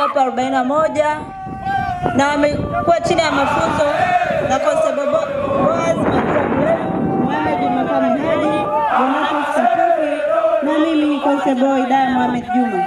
wapo 41 na wamekuwa chini ya mafunzo na Constable Boaz Mohamed Makamu Hadi, Bonatu Safufi na mimi Constable Idaya Mohamed Juma.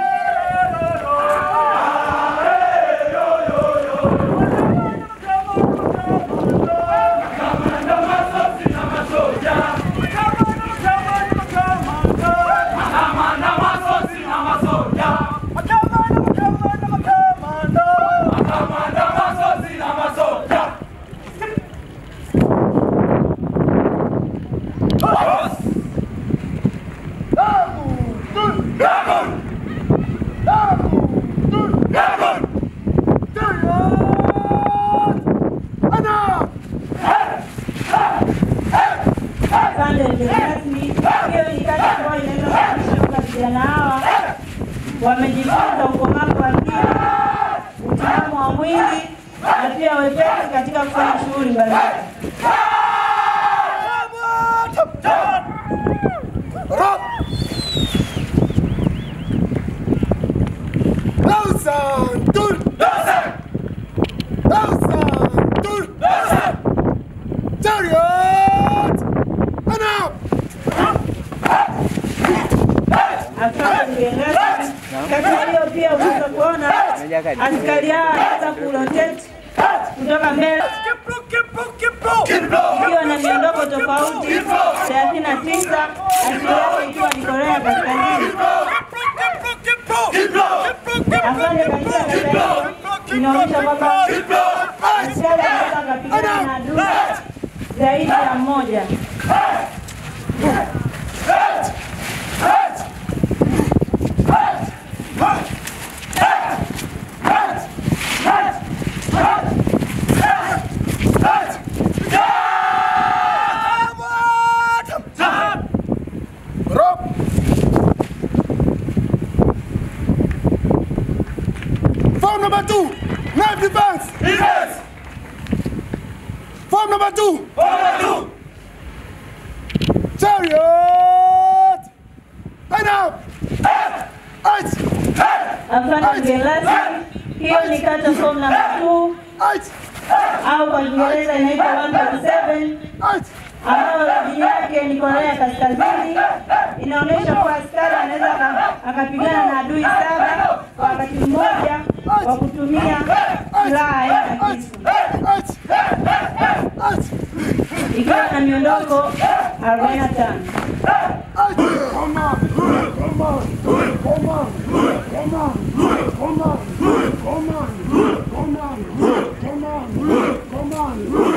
Wamejifunza ukomavu wa akili, utimamu wa mwili na pia wepesi katika kufanya shughuli mbalimbali. Katika hiyo pia unaweza kuona askari hao wanaweza kurotate kutoka mbele ikiwa na miondoko tofauti 39, asili yake ikiwa ni Korea Kaskazini. Afande katika katika inaonyesha kwamba askari anaweza kupigana na adui zaidi ya mmoja. Form number 2, knife defense. Defense. Form number 2. Form number 2. Chariot. And up. Afande Gelasi, hiyo ni kata form number 2. Au kwa Kiingereza inaitwa 1.7. Ambayo jina yake ni Korea Kaskazini. Inaonyesha kuwa askari anaweza akapigana na adui 7 kwa wakati mmoja kwa kutumia silaha ya kisu. Ikiwa na miondoko 45.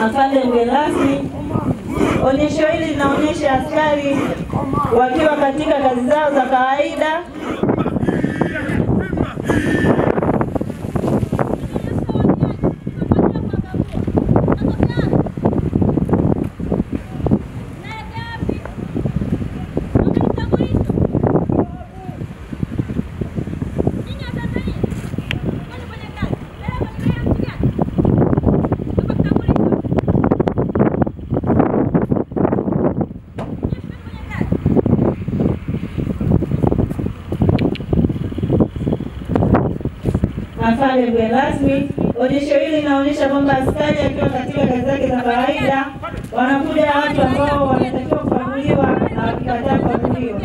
Afande Gelasi, onyesho hili linaonyesha askari wakiwa katika kazi zao za kawaida. Afande Gelasi, onyesho hili linaonyesha kwamba askari akiwa katika kazi zake za kawaida wanakuja watu ambao wanatakiwa kufaguliwa na wakikataa kufaguliwa.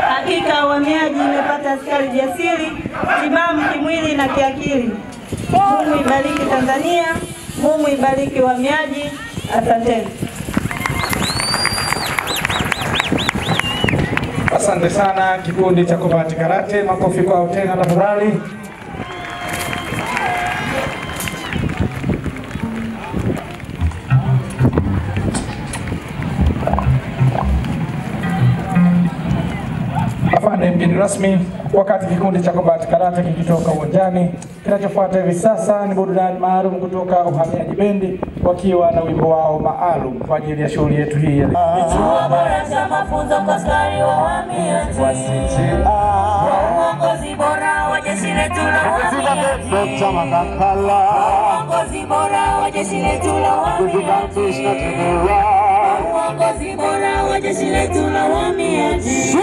Hakika uhamiaji imepata askari jasiri, timamu kimwili na kiakili. Mungu ibariki Tanzania, Mungu ibariki uhamiaji. Asanteni. Asante sana kikundi cha Combat Karate, makofi kwao tena tafadhali. Afande mgeni rasmi, wakati kikundi cha Combat Karate kikitoka uwanjani, kinachofuata hivi sasa ni burudani maalum kutoka Uhamiaji Bendi wakiwa na wimbo wao maalum kwa ajili ya shughuli yetu hii ya Boresha mafunzo kwa askari wa uhamiaji. Uongozi bora wa jeshi letu la uhamiaji. Uongozi bora wa jeshi letu la uhamiaji. Uongozi bora wa jeshi letu la uhamiaji.